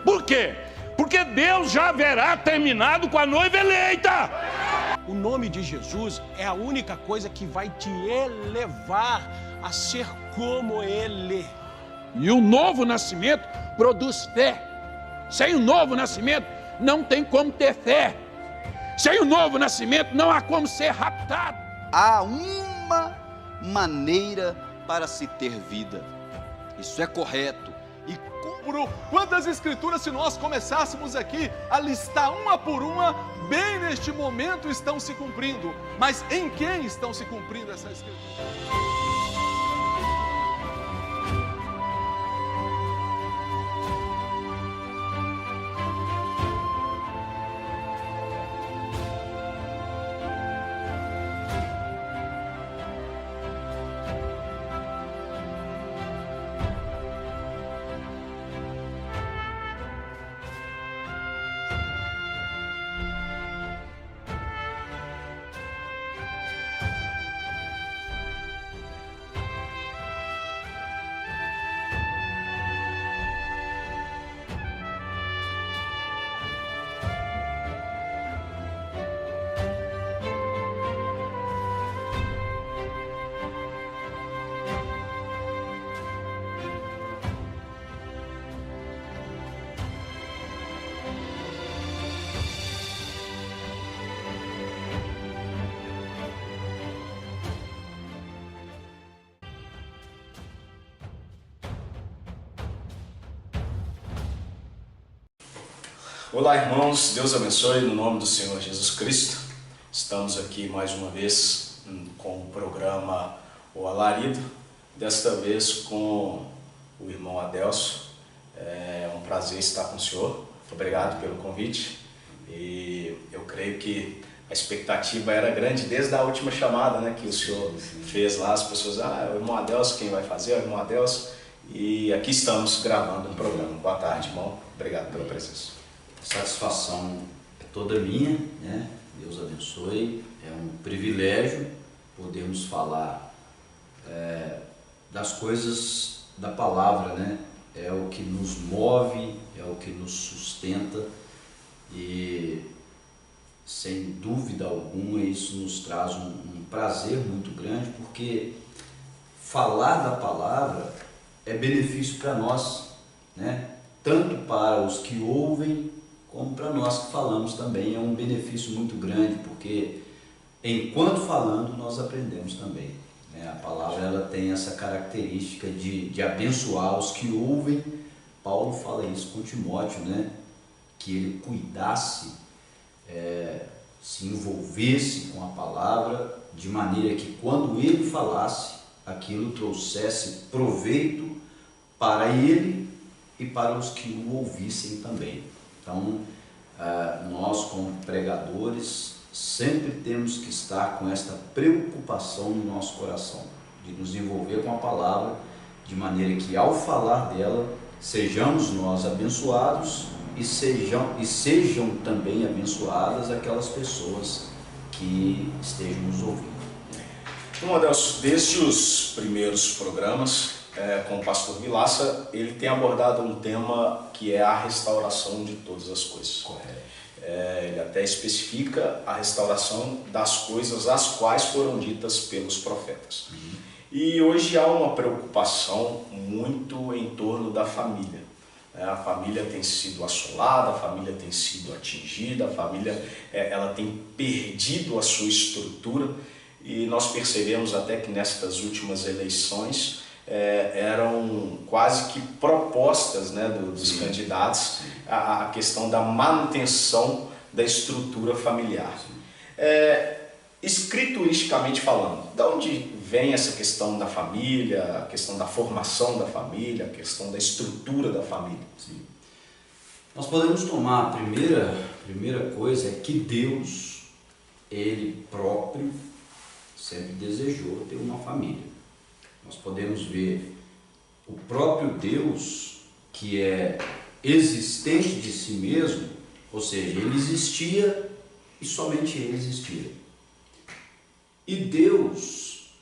Por quê? Porque Deus já haverá terminado com a noiva eleita. O nome de Jesus é a única coisa que vai te elevar a ser como Ele. E o novo nascimento produz fé. Sem o novo nascimento não tem como ter fé. Sem o novo nascimento não há como ser raptado. Há uma maneira para se ter vida. Isso é correto. Quantas escrituras, se nós começássemos aqui a listar uma por uma, bem neste momento estão se cumprindo. Mas em quem estão se cumprindo essas escrituras? Olá, irmãos, Deus abençoe no nome do Senhor Jesus Cristo. Estamos aqui mais uma vez com o programa O Alarido, desta vez com o irmão Adelso. É um prazer estar com o senhor, obrigado pelo convite. E eu creio que a expectativa era grande desde a última chamada, né, que o senhor fez lá, as pessoas, é o irmão Adelso quem vai fazer, é o irmão Adelso. E aqui estamos gravando um programa. Boa tarde, irmão, obrigado pela presença. Satisfação é toda minha, né? Deus abençoe. É um privilégio podermos falar das coisas da palavra, né? É o que nos move, é o que nos sustenta e, sem dúvida alguma, isso nos traz um prazer muito grande, porque falar da palavra é benefício para nós, né? Tanto para os que ouvem, como para nós que falamos também. É um benefício muito grande, porque enquanto falando nós aprendemos também, né? A palavra ela tem essa característica de abençoar os que ouvem. Paulo fala isso com Timóteo, né? Que ele cuidasse, se envolvesse com a palavra, de maneira que quando ele falasse, aquilo trouxesse proveito para ele e para os que o ouvissem também. Então, nós como pregadores sempre temos que estar com esta preocupação no nosso coração, de nos envolver com a palavra, de maneira que ao falar dela, sejamos nós abençoados e sejam também abençoadas aquelas pessoas que estejam nos ouvindo. Bom, Adelso, desde os primeiros programas com o pastor Vilaça, ele tem abordado um tema que é a restauração de todas as coisas. Correto. Ele até especifica a restauração das coisas as quais foram ditas pelos profetas. E hoje há uma preocupação muito em torno da família. A família tem sido assolada, a família tem sido atingida, a família ela tem perdido a sua estrutura, e nós percebemos até que nestas últimas eleições eram quase que propostas, né, dos candidatos a questão da manutenção da estrutura familiar. Escrituristicamente falando, de onde vem essa questão da família, a questão da formação da família, a questão da estrutura da família? Sim. Nós podemos tomar a primeira coisa é que Deus, Ele próprio, sempre desejou ter uma família. Nós podemos ver o próprio Deus, que é existente de si mesmo, ou seja, Ele existia e somente Ele existia. E Deus,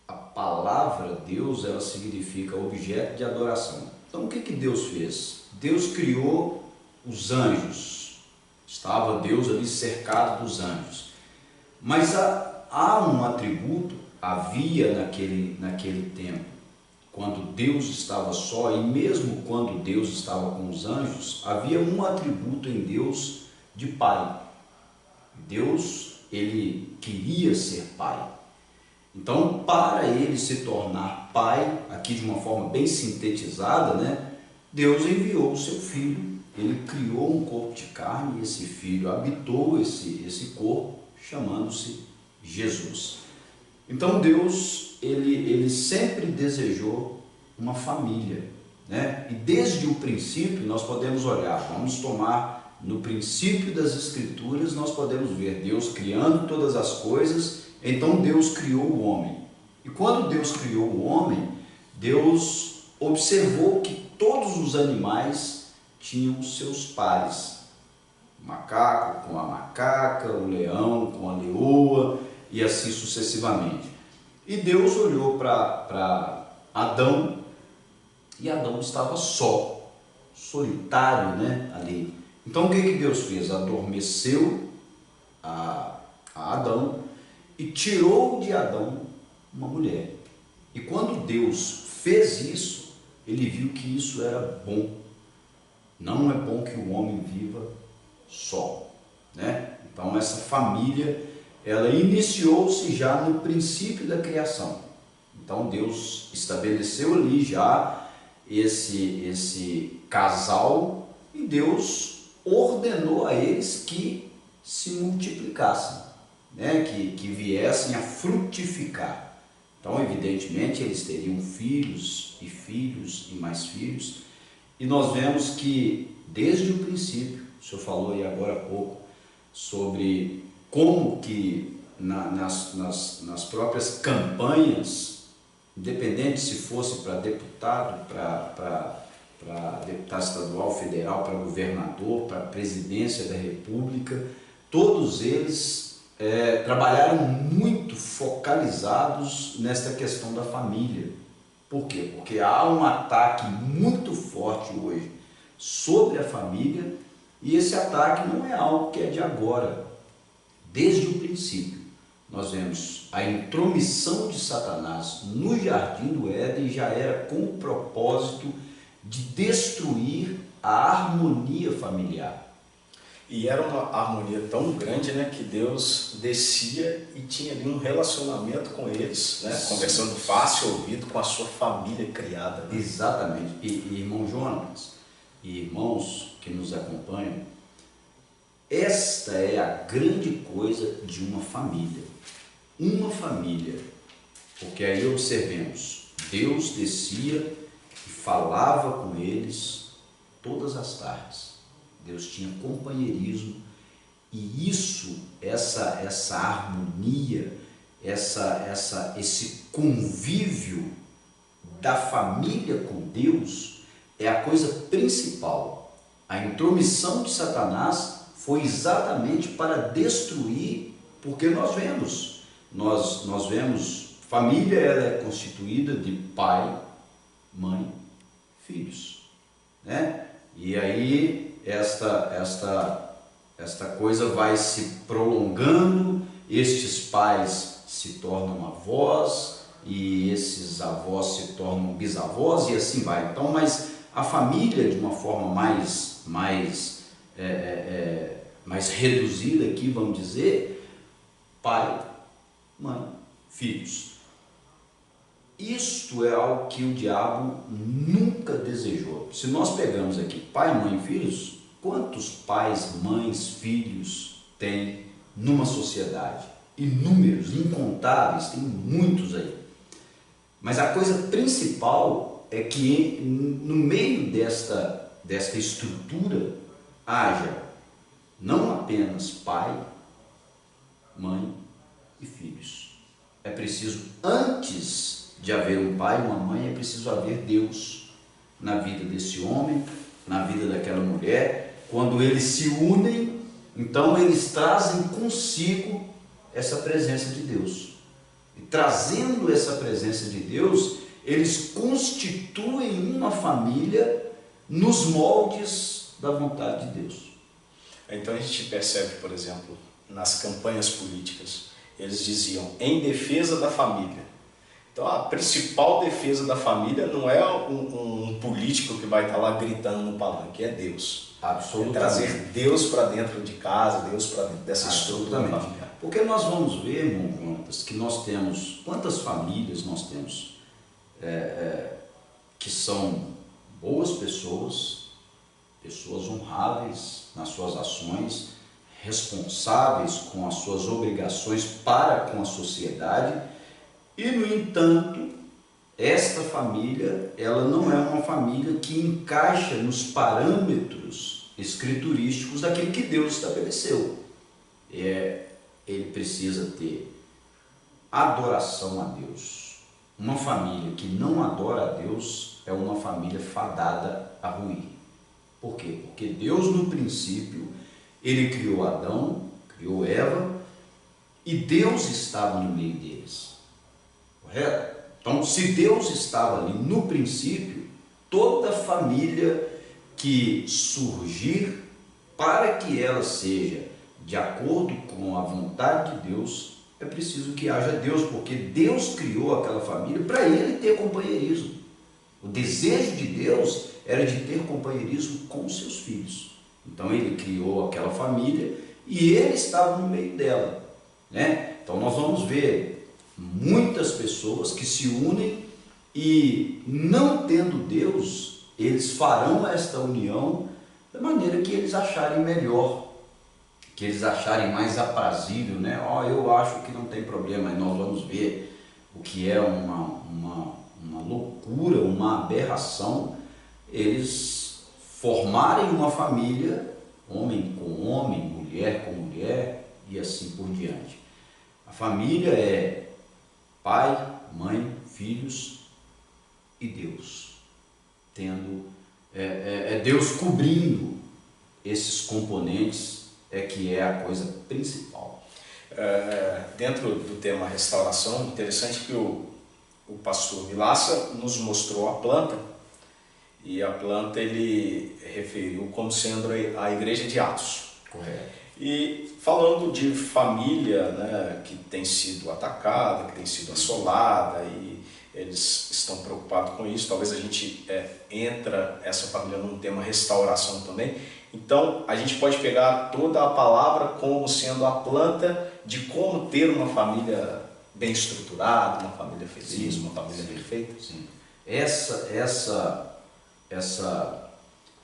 a palavra Deus, ela significa objeto de adoração. Então o que Deus fez? Deus criou os anjos, estava Deus ali cercado dos anjos, mas há um atributo, havia naquele tempo, quando Deus estava só, e mesmo quando Deus estava com os anjos, havia um atributo em Deus de pai. Deus, ele queria ser pai. Então, para ele se tornar pai, aqui de uma forma bem sintetizada, né, Deus enviou o seu filho, ele criou um corpo de carne, e esse filho habitou esse corpo, chamando-se Jesus. Então Deus, ele sempre desejou uma família, né? E desde o princípio nós podemos olhar, vamos tomar no princípio das Escrituras, nós podemos ver Deus criando todas as coisas. Então Deus criou o homem. E quando Deus criou o homem, Deus observou que todos os animais tinham seus pares. O macaco com a macaca, o leão com a leoa, e assim sucessivamente. E Deus olhou para Adão, e Adão estava só, solitário, né, ali. Então o que Deus fez? Adormeceu a Adão e tirou de Adão uma mulher. E quando Deus fez isso, ele viu que isso era bom. Não é bom que o homem viva só, né? Então essa família, ela iniciou-se já no princípio da criação. Então Deus estabeleceu ali já esse casal, e Deus ordenou a eles que se multiplicassem, né? que viessem a frutificar. Então, evidentemente, eles teriam filhos e mais filhos. E nós vemos que desde o princípio, o senhor falou aí agora há pouco, sobre como que nas próprias campanhas, independente se fosse para deputado, para deputado estadual, federal, para governador, para a presidência da República, todos eles trabalharam muito focalizados nesta questão da família. Por quê? Porque há um ataque muito forte hoje sobre a família, e esse ataque não é algo que é de agora. Desde o princípio, nós vemos a intromissão de Satanás no jardim do Éden, já era com o propósito de destruir a harmonia familiar. E era uma harmonia tão grande, né, que Deus descia e tinha ali um relacionamento com eles, né, conversando face a ouvido com a sua família criada. Né? Exatamente. E irmão Jonas e irmãos que nos acompanham, esta é a grande coisa de uma família. Uma família, porque aí observemos, Deus descia e falava com eles todas as tardes. Deus tinha companheirismo, e isso, essa harmonia, esse convívio da família com Deus é a coisa principal. A intromissão de Satanás foi exatamente para destruir, porque nós vemos, família, ela é constituída de pai, mãe, filhos, né? E aí esta coisa vai se prolongando, estes pais se tornam avós, e esses avós se tornam bisavós, e assim vai. Então, mas a família, de uma forma mais reduzida aqui, vamos dizer, pai, mãe, filhos. Isto é algo que o diabo nunca desejou. Se nós pegamos aqui pai, mãe, filhos, quantos pais, mães, filhos tem numa sociedade? Inúmeros, incontáveis, tem muitos aí. Mas a coisa principal é que no meio desta estrutura haja não apenas pai, mãe e filhos. É preciso, antes de haver um pai e uma mãe, é preciso haver Deus na vida desse homem, na vida daquela mulher. Quando eles se unem, então eles trazem consigo essa presença de Deus. E trazendo essa presença de Deus, eles constituem uma família nos moldes da vontade de Deus. Então a gente percebe, por exemplo, nas campanhas políticas, eles diziam em defesa da família. Então a principal defesa da família não é um político que vai estar lá gritando no palanque, é Deus. Absolutamente. É trazer Deus para dentro de casa, Deus para dentro dessa estrutura familiar. Porque nós vamos ver, irmão Jonas, que nós temos, quantas famílias nós temos que são boas pessoas, pessoas honráveis nas suas ações, responsáveis com as suas obrigações para com a sociedade, e no entanto, esta família, ela não é uma família que encaixa nos parâmetros escriturísticos daquilo que Deus estabeleceu. Ele precisa ter adoração a Deus. Uma família que não adora a Deus é uma família fadada a ruir. Por quê? Porque Deus, no princípio, Ele criou Adão, criou Eva, e Deus estava no meio deles. Correto? Então, se Deus estava ali no princípio, toda família que surgir, para que ela seja de acordo com a vontade de Deus, é preciso que haja Deus, porque Deus criou aquela família para Ele ter companheirismo. O desejo de Deus era de ter companheirismo com os seus filhos. Então Ele criou aquela família e Ele estava no meio dela, né? Então nós vamos ver muitas pessoas que se unem e, não tendo Deus, eles farão esta união da maneira que eles acharem melhor, que eles acharem mais aprazível, né? Eu acho que não tem problema, e nós vamos ver o que é uma loucura, uma aberração, eles formarem uma família, homem com homem, mulher com mulher, e assim por diante. A família é pai, mãe, filhos e Deus, tendo Deus cobrindo esses componentes, que é a coisa principal. Dentro do tema restauração, interessante que o pastor Vilaça nos mostrou a planta, e a planta ele referiu como sendo a igreja de Atos. Correto. E falando de família, né, que tem sido atacada, que tem sido assolada, e eles estão preocupados com isso, talvez a gente entra essa família num tema restauração também. Então a gente pode pegar toda a palavra como sendo a planta de como ter uma família bem estruturada, uma família feliz, uma família bem feita. Sim. Essa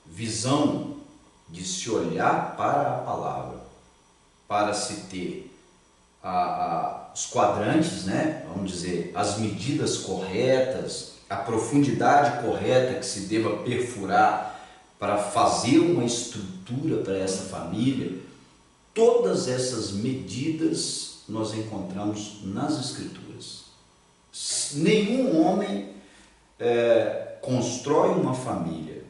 visão de se olhar para a palavra, para se ter os quadrantes, né? Vamos dizer, as medidas corretas, a profundidade correta que se deva perfurar para fazer uma estrutura para essa família, todas essas medidas nós encontramos nas Escrituras. Nenhum homem constrói uma família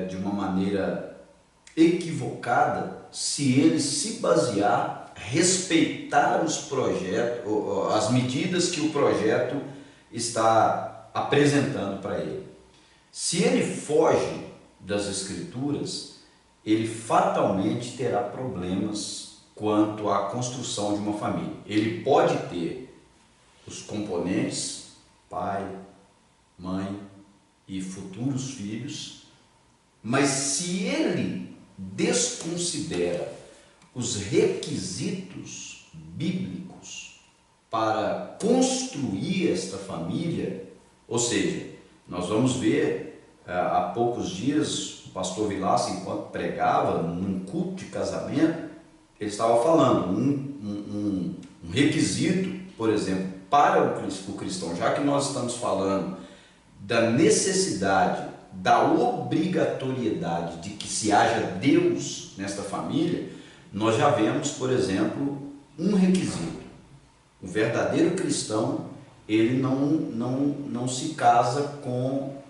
de uma maneira equivocada se ele se basear, respeitar os projetos, as medidas que o projeto está apresentando para ele. Se ele foge das Escrituras, ele fatalmente terá problemas quanto à construção de uma família. Ele pode ter os componentes, pai, mãe e futuros filhos, mas se ele desconsidera os requisitos bíblicos para construir esta família, ou seja, nós vamos ver há poucos dias o pastor Vilaça, enquanto pregava num culto de casamento, ele estava falando um requisito, por exemplo, para o cristão, já que nós estamos falando da necessidade, da obrigatoriedade de que se haja Deus nesta família, nós já vemos, por exemplo, um requisito. O verdadeiro cristão, ele não se casa com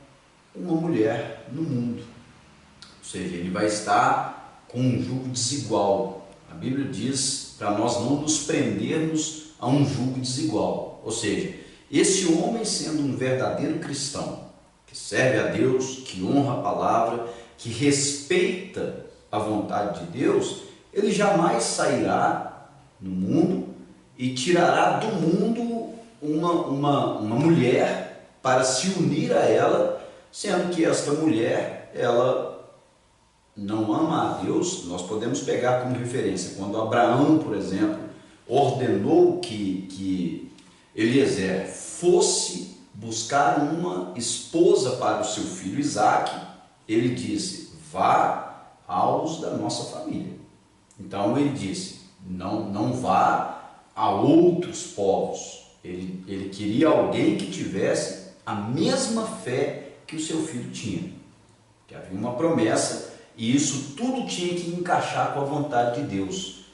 uma mulher no mundo. Ou seja, ele vai estar com um jugo desigual. A Bíblia diz para nós não nos prendermos a um jugo desigual. Ou seja, Esse homem, sendo um verdadeiro cristão, que serve a Deus, que honra a palavra, que respeita a vontade de Deus, ele jamais sairá no mundo e tirará do mundo uma mulher para se unir a ela, sendo que esta mulher, ela não ama a Deus. Nós podemos pegar como referência, quando Abraão, por exemplo, ordenou que Eliezer fosse buscar uma esposa para o seu filho Isaque, ele disse: vá aos da nossa família. Então ele disse: não vá a outros povos. Ele queria alguém que tivesse a mesma fé que o seu filho tinha, que havia uma promessa, e isso tudo tinha que encaixar com a vontade de Deus.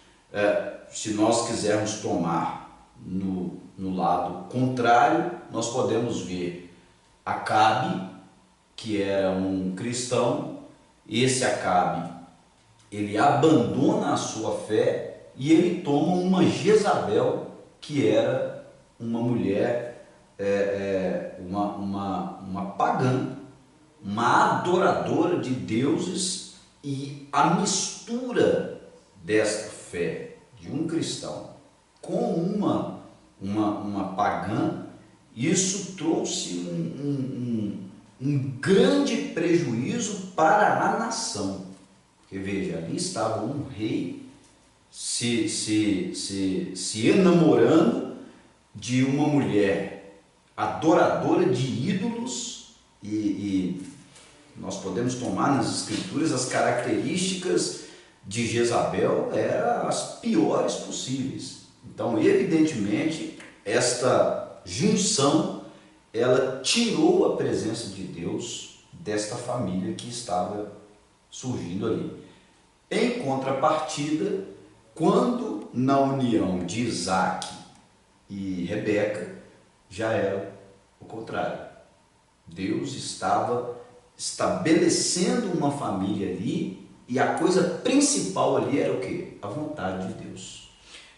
Se nós quisermos tomar no lado contrário, nós podemos ver Acabe, que era um cristão. Esse Acabe, ele abandona a sua fé e ele toma uma Jezabel, que era uma mulher, uma pagã, uma adoradora de deuses, e a mistura desta fé de um cristão com uma pagã, isso trouxe um grande prejuízo para a nação. Porque veja, ali estava um rei se enamorando de uma mulher adoradora de ídolos, e nós podemos tomar nas escrituras as características de Jezabel, eram as piores possíveis. Então, evidentemente, esta junção, ela tirou a presença de Deus desta família que estava surgindo ali. Em contrapartida, quando na união de Isaque e Rebeca, já era o contrário. Deus estava estabelecendo uma família ali, e a coisa principal ali era o quê? A vontade de Deus.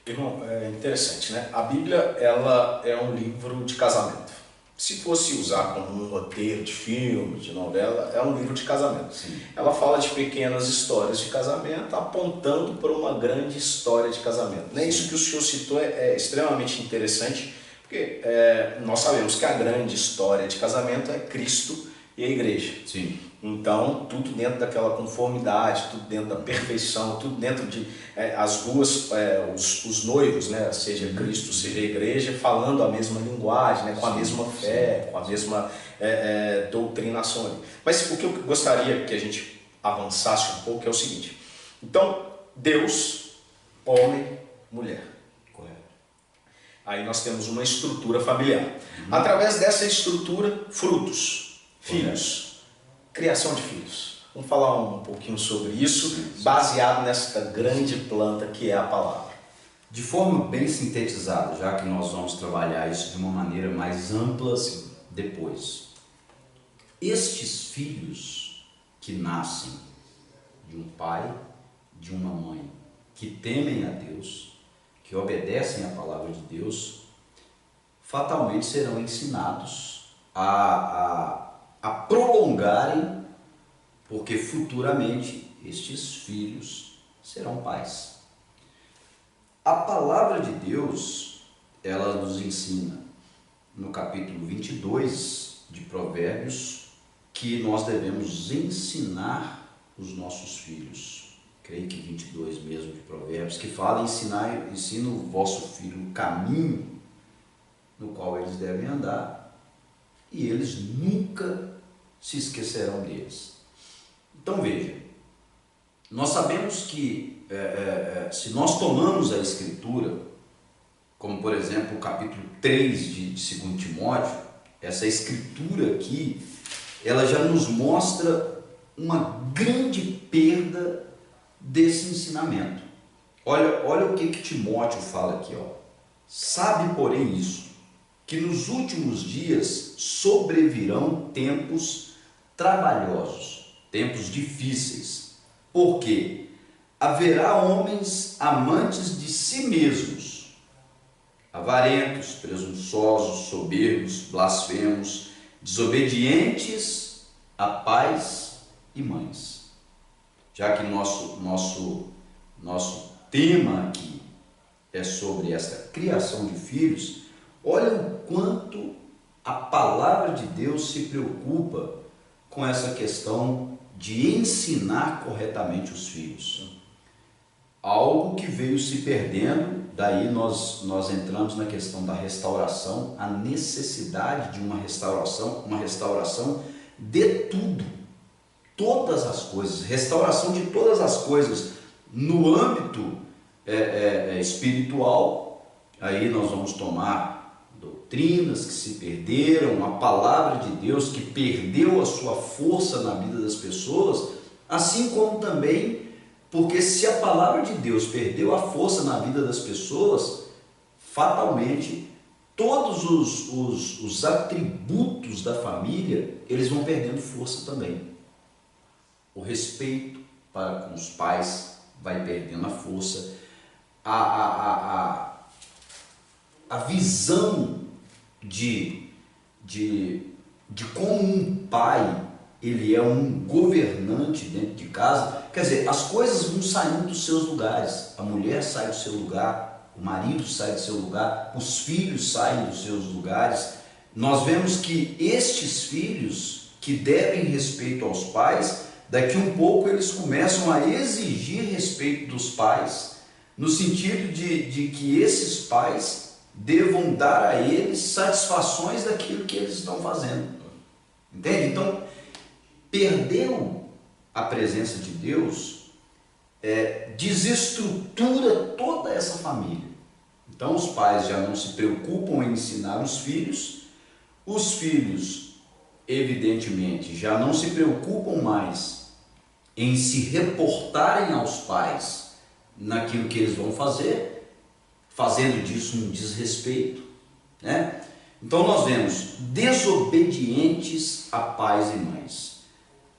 Irmão, é interessante, né? A Bíblia, ela é um livro de casamento. Se fosse usar como um roteiro de filme, de novela, é um livro de casamento. Sim. Ela fala de pequenas histórias de casamento, apontando para uma grande história de casamento. Né? Isso que o senhor citou é extremamente interessante, porque nós sabemos que a grande história de casamento é Cristo e a igreja. Sim. Então, tudo dentro daquela conformidade, tudo dentro da perfeição, tudo dentro de as duas, os noivos, né? Seja Cristo, seja a igreja, falando a mesma linguagem, né? Com a mesma fé, com a mesma doutrinação ali. Mas o que eu gostaria que a gente avançasse um pouco é o seguinte: então, Deus, homem, mulher. Correto. Aí nós temos uma estrutura familiar. Através dessa estrutura, frutos, filhos. Criação de filhos. Vamos falar um pouquinho sobre isso, baseado nessa grande planta que é a palavra. De forma bem sintetizada, já que nós vamos trabalhar isso de uma maneira mais ampla depois. Estes filhos que nascem de um pai, de uma mãe, que temem a Deus, que obedecem à palavra de Deus, fatalmente serão ensinados a prolongarem, porque futuramente estes filhos serão pais. A palavra de Deus, ela nos ensina no capítulo 22 de Provérbios que nós devemos ensinar os nossos filhos. Creio que 22 mesmo de Provérbios, que fala: ensina o vosso filho o caminho no qual eles devem andar, e eles nunca se esquecerão deles. Então veja, nós sabemos que se nós tomamos a Escritura, como por exemplo o capítulo 3 de 2 Timóteo, essa Escritura aqui, ela já nos mostra uma grande perda desse ensinamento. Olha o que Timóteo fala aqui, ó. Sabe, porém, isso, que nos últimos dias sobrevirão tempos trabalhosos, tempos difíceis, porque haverá homens amantes de si mesmos, avarentos, presunçosos, soberbos, blasfemos, desobedientes a pais e mães. Já que nosso tema aqui é sobre essa criação de filhos, olha o quanto a palavra de Deus se preocupa com essa questão de ensinar corretamente os filhos. Algo que veio se perdendo, daí nós entramos na questão da restauração, a necessidade de uma restauração de tudo, todas as coisas, restauração de todas as coisas no âmbito espiritual. Aí nós vamos tomar doutrinas que se perderam, a palavra de Deus que perdeu a sua força na vida das pessoas, assim como também, porque se a palavra de Deus perdeu a força na vida das pessoas, fatalmente todos os atributos da família, eles vão perdendo força também. O respeito para com os pais vai perdendo a força, a visão de como um pai, ele é um governante dentro de casa. Quer dizer, as coisas vão saindo dos seus lugares, a mulher sai do seu lugar, o marido sai do seu lugar, os filhos saem dos seus lugares. Nós vemos que estes filhos que devem respeito aos pais, daqui um pouco eles começam a exigir respeito dos pais, no sentido de que esses pais devam dar a eles satisfações daquilo que eles estão fazendo. Entende? Então, perdeu a presença de Deus, desestrutura toda essa família. Então, os pais já não se preocupam em ensinar os filhos evidentemente, já não se preocupam mais em se reportarem aos pais naquilo que eles vão fazer, fazendo disso um desrespeito, né? Então nós vemos desobedientes a pais e mães.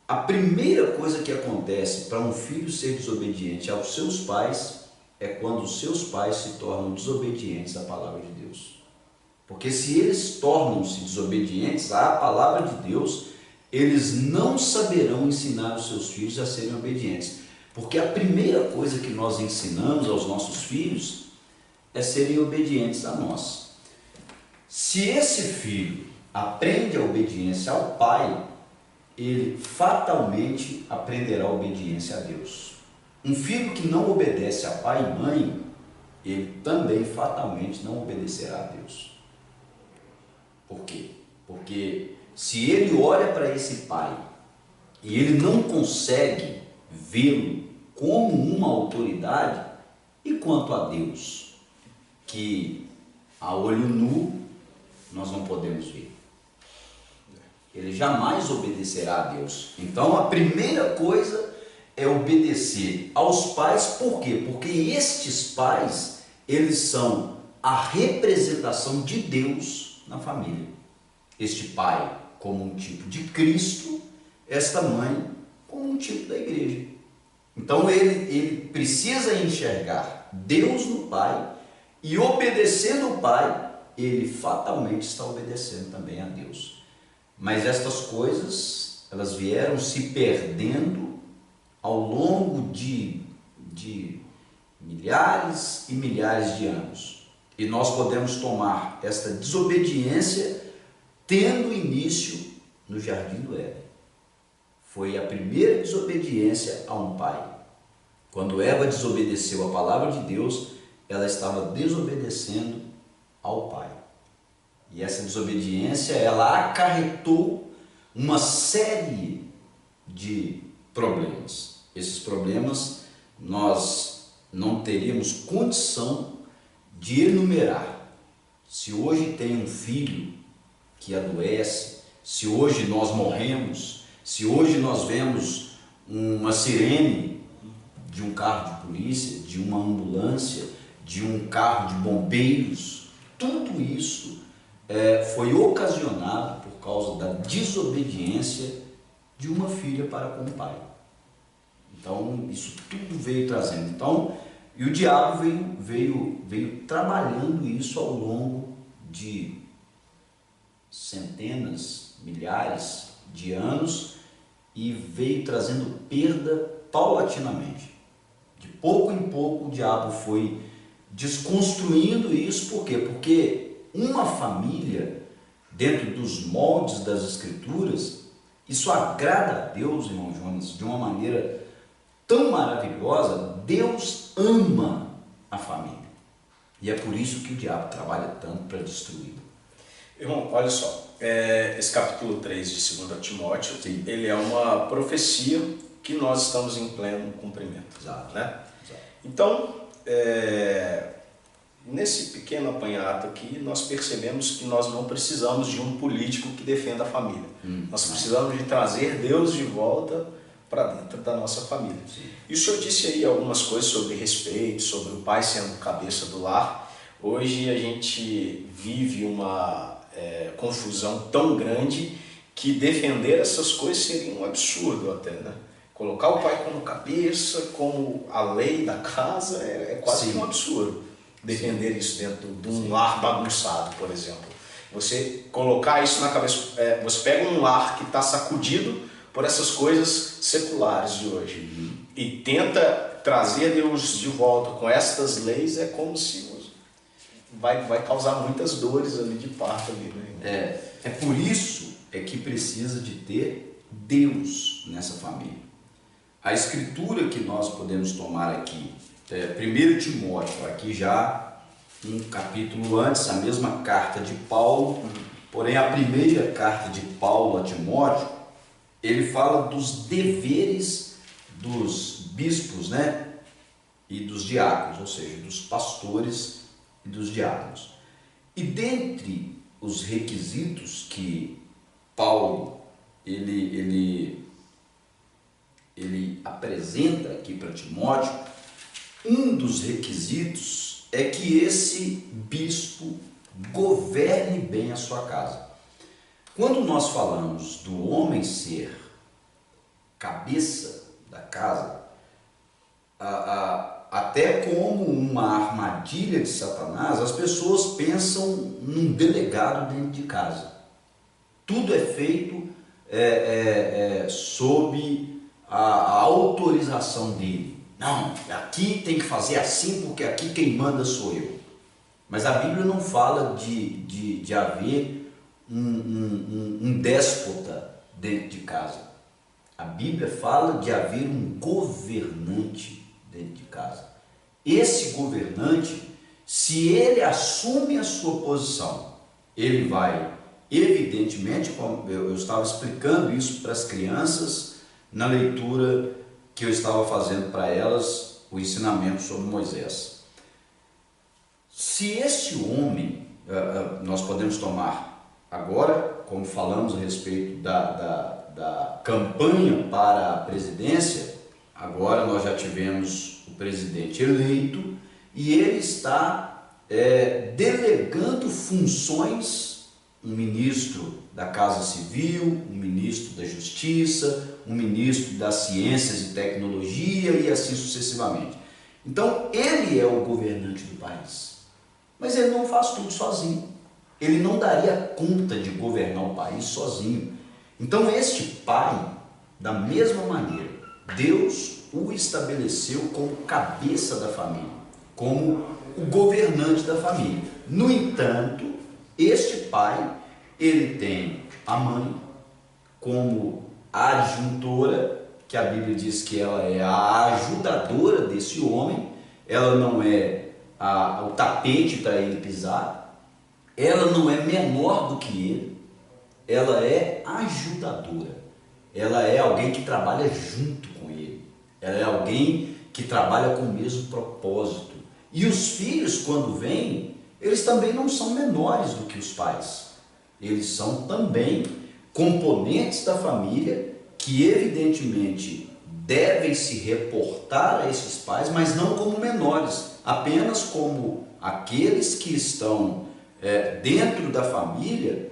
A primeira coisa que acontece para um filho ser desobediente aos seus pais é quando os seus pais se tornam desobedientes à palavra de Deus. Porque se eles tornam-se desobedientes à palavra de Deus, eles não saberão ensinar os seus filhos a serem obedientes. Porque a primeira coisa que nós ensinamos aos nossos filhos é serem obedientes a nós. Se esse filho aprende a obediência ao pai, ele fatalmente aprenderá a obediência a Deus. Um filho que não obedece a pai e mãe, ele também fatalmente não obedecerá a Deus. Por quê? Porque se ele olha para esse pai e ele não consegue vê-lo como uma autoridade, e quanto a Deus, que a olho nu nós não podemos ver, ele jamais obedecerá a Deus. Então a primeira coisa é obedecer aos pais. Por quê? Porque estes pais, eles são a representação de Deus na família. Este pai como um tipo de Cristo, esta mãe como um tipo da igreja. Então ele precisa enxergar Deus no pai, e obedecendo o pai, ele fatalmente está obedecendo também a Deus. Mas estas coisas, elas vieram se perdendo ao longo de milhares e milhares de anos. E nós podemos tomar esta desobediência tendo início no Jardim do Éden. Foi a primeira desobediência a um pai. Quando Eva desobedeceu a palavra de Deus, ela estava desobedecendo ao pai. E essa desobediência, ela acarretou uma série de problemas. Esses problemas nós não teríamos condição de enumerar. Se hoje tem um filho que adoece, se hoje nós morremos, se hoje nós vemos uma sirene de um carro de polícia, de uma ambulância, de um carro de bombeiros, tudo isso foi ocasionado por causa da desobediência de uma filha para com o pai. Então, isso tudo veio trazendo. Então, E o diabo veio trabalhando isso ao longo de centenas, milhares de anos e veio trazendo perda paulatinamente. De pouco em pouco o diabo foi desconstruindo isso. Por quê? Porque uma família, dentro dos moldes das Escrituras, isso agrada a Deus, irmão Jonas, de uma maneira tão maravilhosa. Deus ama a família. E é por isso que o diabo trabalha tanto para destruí-la. Irmão, olha só, esse capítulo 3 de 2 Timóteo, sim, ele é uma profecia que nós estamos em pleno cumprimento. Exato. Né? Exato. Então, nesse pequeno apanhado aqui, nós percebemos que nós não precisamos de um político que defenda a família. Nós precisamos de trazer Deus de volta para dentro da nossa família. Sim. E o senhor disse aí algumas coisas sobre respeito, sobre o pai sendo cabeça do lar. Hoje a gente vive uma confusão tão grande que defender essas coisas seria um absurdo até, né? Colocar o pai como cabeça, como a lei da casa, é quase que um absurdo. Defender isso dentro de um lar bagunçado, por exemplo. Você colocar isso na cabeça, você pega um lar que está sacudido por essas coisas seculares de hoje e tenta trazer Deus de volta com estas leis, é como se vai causar muitas dores ali de parto ali, né? É por isso que precisa de ter Deus nessa família. A escritura que nós podemos tomar aqui, 1 Timóteo, aqui já um capítulo antes, a mesma carta de Paulo, porém a primeira carta de Paulo a Timóteo, ele fala dos deveres dos bispos, né? E dos diáconos, ou seja, dos pastores e dos diáconos. E dentre os requisitos que Paulo ele apresenta aqui para Timóteo, um dos requisitos é que esse bispo governe bem a sua casa. Quando nós falamos do homem ser cabeça da casa, até como uma armadilha de Satanás, as pessoas pensam num delegado dentro de casa. Tudo é feito sob a autorização dele. Não, aqui tem que fazer assim porque aqui quem manda sou eu. Mas a Bíblia não fala de haver um déspota dentro de casa. A Bíblia fala de haver um governante dentro de casa. Esse governante, se ele assume a sua posição, ele vai, evidentemente, como eu estava explicando isso para as crianças na leitura que eu estava fazendo para elas, o ensinamento sobre Moisés. Se este homem, nós podemos tomar agora, como falamos a respeito da campanha para a presidência, agora nós já tivemos o presidente eleito e ele está delegando funções, um ministro da Casa Civil, um ministro da Justiça, um ministro das Ciências e Tecnologia e assim sucessivamente. Então ele é o governante do país, mas ele não faz tudo sozinho. Ele não daria conta de governar o país sozinho. Então este pai, da mesma maneira, Deus o estabeleceu como cabeça da família, como o governante da família. No entanto, este pai, ele tem a mãe como a adjuntora, que a Bíblia diz que ela é a ajudadora desse homem, ela não é o tapete para ele pisar, ela não é menor do que ele, ela é ajudadora, ela é alguém que trabalha junto com ele, ela é alguém que trabalha com o mesmo propósito. E os filhos, quando vêm, eles também não são menores do que os pais, eles são também componentes da família que evidentemente devem se reportar a esses pais, mas não como menores, apenas como aqueles que estão dentro da família,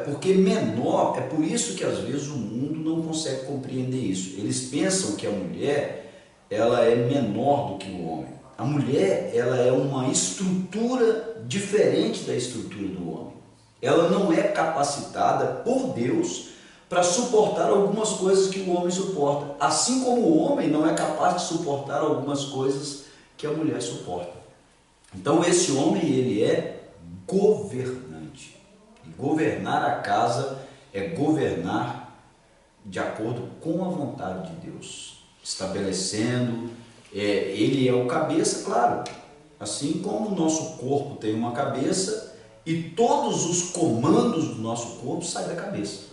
porque menor, é por isso que às vezes o mundo não consegue compreender isso. Eles pensam que a mulher ela é menor do que o homem. A mulher, ela é uma estrutura diferente da estrutura do homem. Ela não é capacitada por Deus para suportar algumas coisas que o homem suporta, assim como o homem não é capaz de suportar algumas coisas que a mulher suporta. Então esse homem, ele é governante. E governar a casa é governar de acordo com a vontade de Deus, estabelecendo, ele é o cabeça, claro, assim como o nosso corpo tem uma cabeça e todos os comandos do nosso corpo saem da cabeça.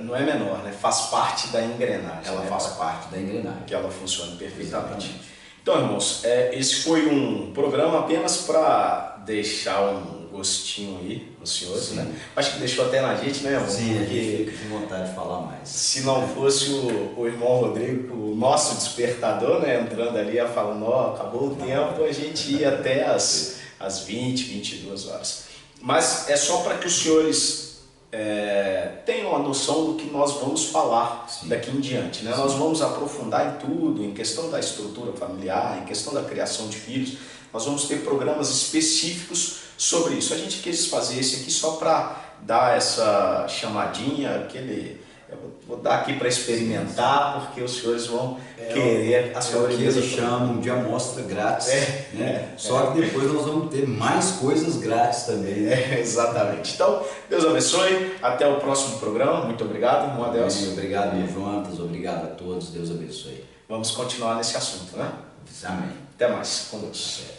Não é menor, né? Faz parte da engrenagem. Ela faz parte da engrenagem. Que ela funciona perfeitamente. Exatamente. Então, irmãos, esse foi um programa apenas para deixar um gostinho aí nos senhores, né? Acho que deixou até na gente, né, irmão? Sim, porque a gente fica com vontade de falar mais. Se não fosse o irmão Rodrigo, o nosso despertador, né, entrando ali, falando, ó, acabou o tempo, a gente ia até as 20, 22 horas. Mas é só para que os senhores tenham a noção do que nós vamos falar daqui em diante, né? Nós vamos aprofundar em tudo, em questão da estrutura familiar, em questão da criação de filhos. Nós vamos ter programas específicos sobre isso. A gente quis fazer esse aqui só para dar essa chamadinha, eu vou dar aqui para experimentar, porque os senhores vão querer a o que eles chamam de amostra grátis. Né? Só que depois nós vamos ter mais coisas grátis também. Né? Exatamente. Então, Deus abençoe. Até o próximo programa. Muito obrigado, irmão Adelson. Obrigado, Jonatas. Obrigado a todos. Deus abençoe. Vamos continuar nesse assunto, né? Amém. Até mais. Com Deus.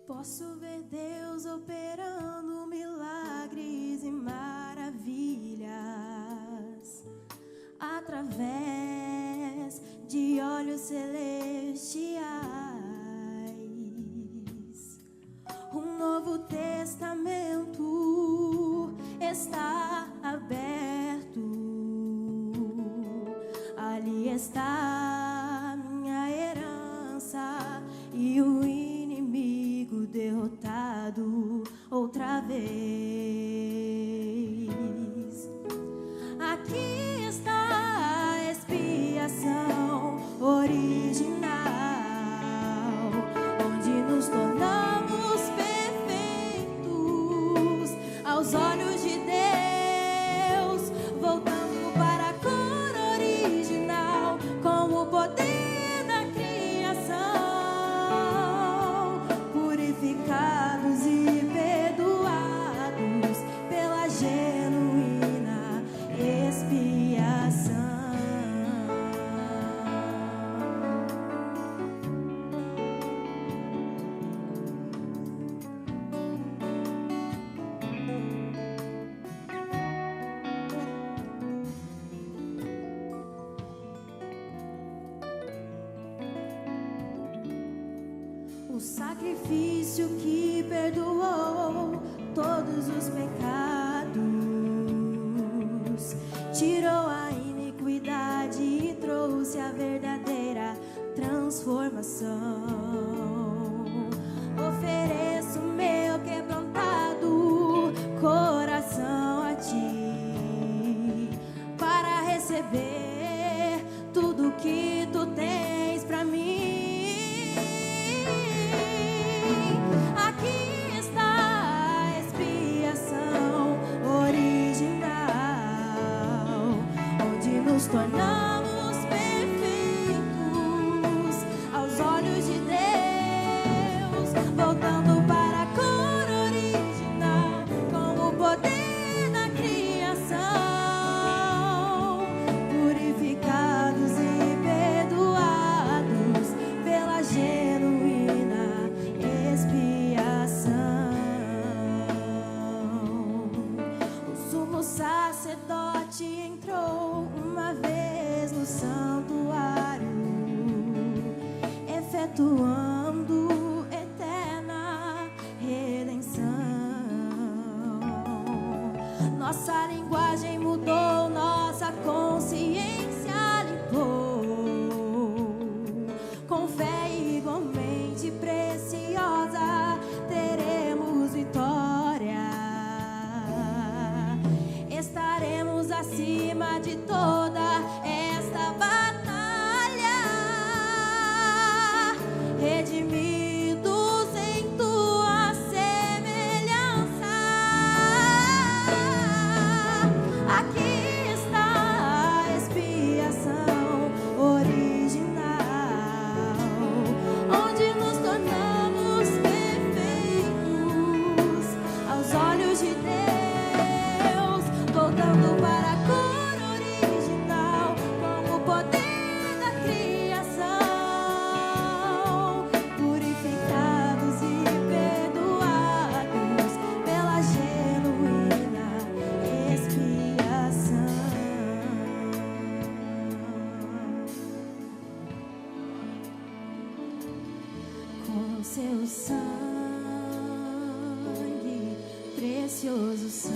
Posso ver Deus operando milagres e maravilhas através de olhos celestiais. Um novo testamento está aberto. Ali está minha herança e o derrotado outra vez. Aqui está a expiação original, onde nos tornamos perfeitos aos olhos de Deus, voltando para a cor original com o poder e perdoados pela genuína expiação. O sacrifício que perdoou todos os pecados, tirou a iniquidade e trouxe a verdadeira transformação. Ofereço meu quebrantado coração a ti, para receber tudo que tu tens pra mim. Aqui está a expiação original, onde nos tornamos perfeitos aos olhos de Deus, voltando para a cor original com o poder da criação, purificados e perdoados pela genuína expiação. O sumo sacerdote entrou uma vez no santuário, efetuando eterna seu sangue, precioso sangue,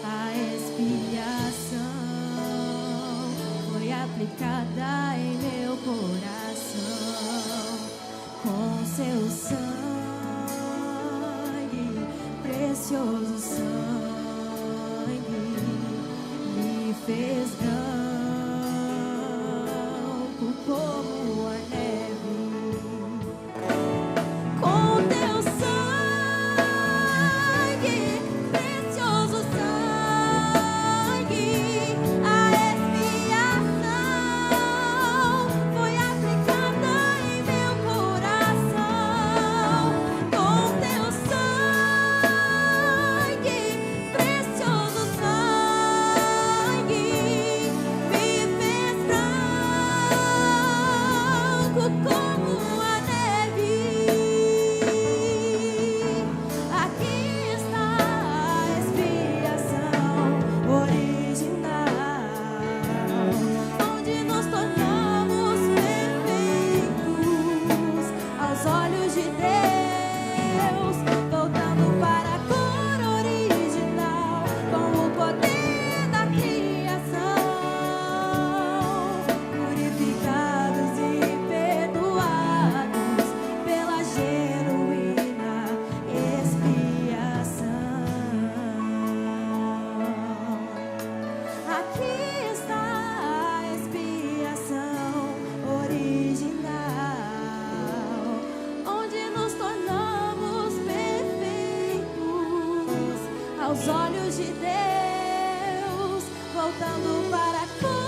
a expiação foi aplicada em meu coração. Com seu sangue, precioso sangue, me fez branco como a neve. Com teu sangue, precioso sangue, a expiação foi aplicada em meu coração. Com teu sangue, precioso sangue, me fez branco como a neve. Aqui está a expiação original, onde nos tornamos perfeitos aos olhos de Deus, voltando para a cor original, com o poder da criação, purificados e perdoados pela genuína expiação. Aqui está a expiação original, onde nos tornamos perfeitos aos olhos de Deus, voltando para a cor